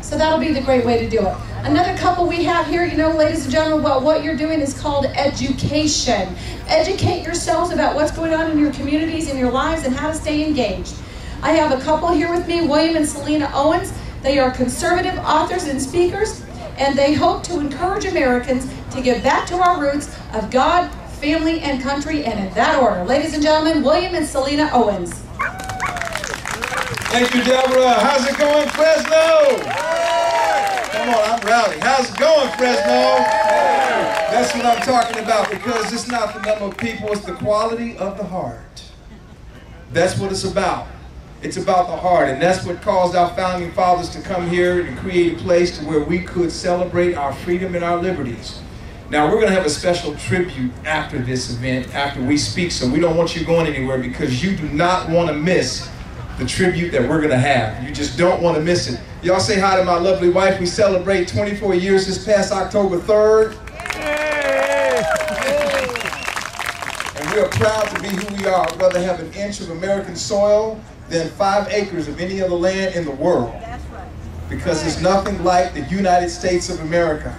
So that'll be the great way to do it. Another couple we have here, you know, ladies and gentlemen, well, what you're doing is called education. Educate yourselves about what's going on in your communities, in your lives, and how to stay engaged. I have a couple here with me, William and Selena Owens. They are conservative authors and speakers, and they hope to encourage Americans to get back to our roots of God, family, and country, and in that order. Ladies and gentlemen, William and Selena Owens. Thank you, Deborah. How's it going, Fresno? Come on, I'm rowdy. How's it going, Fresno? That's what I'm talking about, because it's not the number of people, it's the quality of the heart. That's what it's about. It's about the heart, and that's what caused our founding fathers to come here and create a place to where we could celebrate our freedom and our liberties. Now, we're going to have a special tribute after this event, after we speak, so we don't want you going anywhere, because you do not want to miss the tribute that we're going to have. You just don't want to miss it. Y'all say hi to my lovely wife. We celebrate 24 years this past October 3rd. And we are proud to be who we are. I'd rather have an inch of American soil than 5 acres of any other land in the world. That's right. Because there's nothing like the United States of America.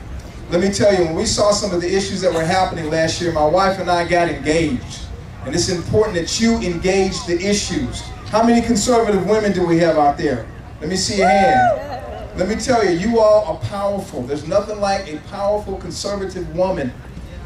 Let me tell you, when we saw some of the issues that were happening last year, my wife and I got engaged. And it's important that you engage the issues. How many conservative women do we have out there? Let me see your hand. Let me tell you, you all are powerful. There's nothing like a powerful conservative woman,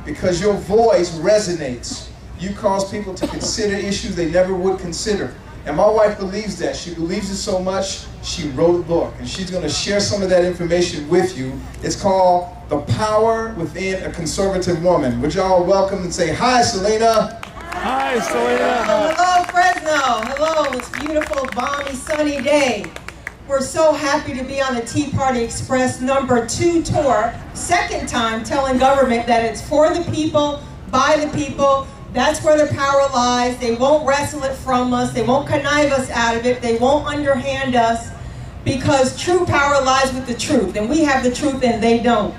because your voice resonates. You cause people to consider issues they never would consider. And my wife believes that. She believes it so much, she wrote a book. And she's going to share some of that information with you. It's called The Power Within a Conservative Woman. Would y'all welcome and say, hi, Selena. Hi, Selena. Hello, Fresno. Hello, it's a beautiful, balmy, sunny day. We're so happy to be on the Tea Party Express #2 tour. Second time telling government that it's for the people, by the people. That's where their power lies. They won't wrestle it from us. They won't connive us out of it. They won't underhand us, because true power lies with the truth. And we have the truth and they don't.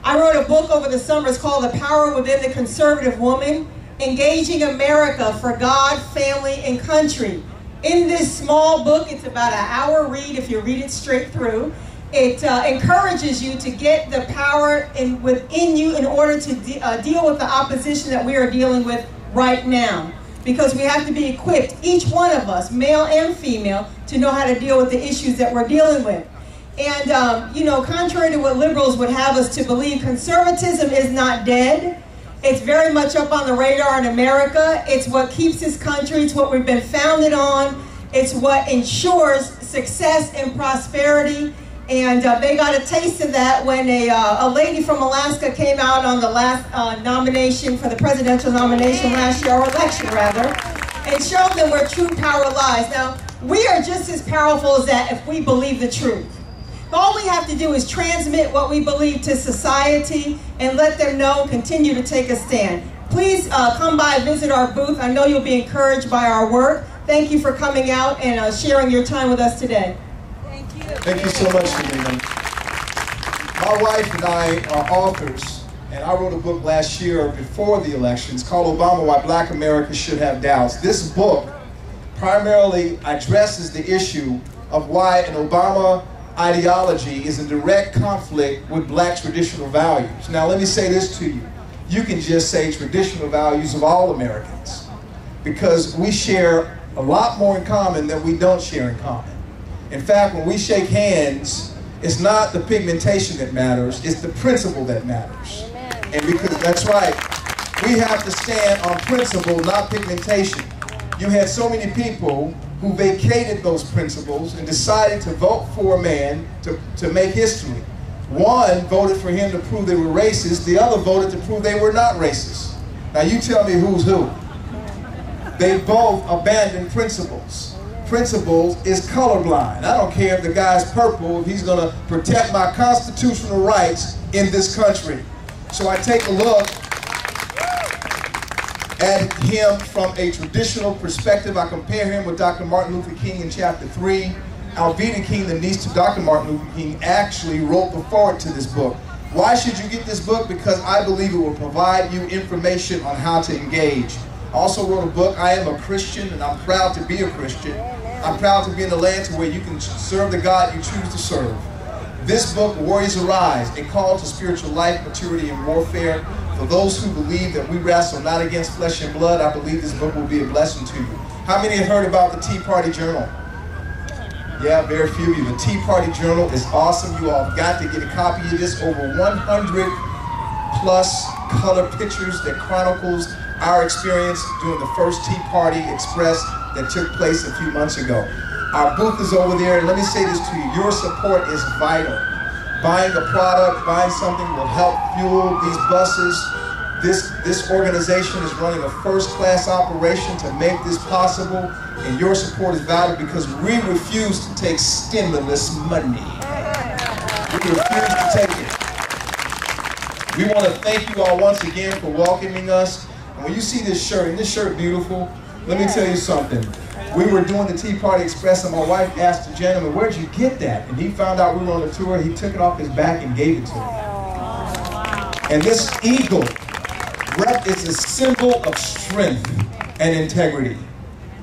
I wrote a book over the summer. It's called The Power Within the Conservative Woman, Engaging America for God, Family, and Country. In this small book, it's about an hour read if you read it straight through. It encourages you to get the power within you in order to deal with the opposition that we are dealing with right now. Because we have to be equipped, each one of us, male and female, to know how to deal with the issues that we're dealing with. And, you know, contrary to what liberals would have us to believe, conservatism is not dead. It's very much up on the radar in America. It's what keeps this country. It's what we've been founded on. It's what ensures success and prosperity. And they got a taste of that when a lady from Alaska came out on the last nomination for the presidential nomination last year, or election rather, and showed them where true power lies. Now, we are just as powerful as that if we believe the truth. All we have to do is transmit what we believe to society and let them know, continue to take a stand. Please come by and visit our booth. I know you'll be encouraged by our work. Thank you for coming out and sharing your time with us today. Thank you. Thank you so much, Selena. My wife and I are authors, and I wrote a book last year before the elections called Obama, Why Black America Should Have Doubts. This book primarily addresses the issue of why an Obama ideology is in direct conflict with black traditional values. Now, let me say this to you. You can just say traditional values of all Americans, because we share a lot more in common than we don't share in common. In fact, when we shake hands, it's not the pigmentation that matters, it's the principle that matters. Amen. And because that's right, we have to stand on principle, not pigmentation. You had so many people who vacated those principles and decided to vote for a man to make history. One voted for him to prove they were racist, the other voted to prove they were not racist. Now you tell me who's who. They both abandoned principles. Principles is colorblind. I don't care if the guy's purple, if he's gonna protect my constitutional rights in this country. So I take a look at him from a traditional perspective. I compare him with Dr. Martin Luther King in chapter 3. Alveda King, the niece to Dr. Martin Luther King, actually wrote the foreword to this book. Why should you get this book? Because I believe it will provide you information on how to engage. I also wrote a book, I Am a Christian, and I'm proud to be a Christian. I'm proud to be in the land to where you can serve the God you choose to serve. This book, Warriors Arise, a call to spiritual life, maturity, and warfare. For those who believe that we wrestle not against flesh and blood, I believe this book will be a blessing to you. How many have heard about the Tea Party Journal? Yeah, very few of you. The Tea Party Journal is awesome. You all have got to get a copy of this. Over 100 plus color pictures that chronicles our experience during the first Tea Party Express that took place a few months ago. Our booth is over there, and let me say this to you, your support is vital. Buying a product, buying something will help fuel these buses. This organization is running a first-class operation to make this possible, and your support is valuable because we refuse to take stimulus money. We refuse to take it. We want to thank you all once again for welcoming us. And when you see this shirt, isn't this shirt beautiful? Let me tell you something. We were doing the Tea Party Express, and my wife asked the gentleman, "Where'd you get that?" And he found out we were on a tour. He took it off his back and gave it to me. And this eagle is a symbol of strength and integrity.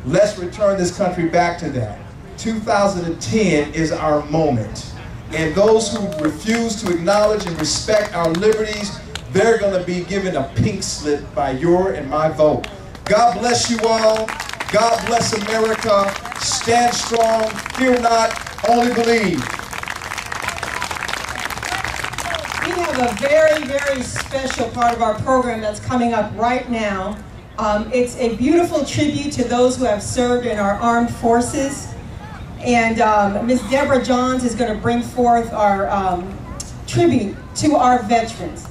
Let's return this country back to that. 2010 is our moment. And those who refuse to acknowledge and respect our liberties, they're going to be given a pink slip by your and my vote. God bless you all. God bless America. Stand strong. Fear not. Only believe. We have a very, very special part of our program that's coming up right now. It's a beautiful tribute to those who have served in our armed forces. And Ms. Deborah Johns is going to bring forth our tribute to our veterans.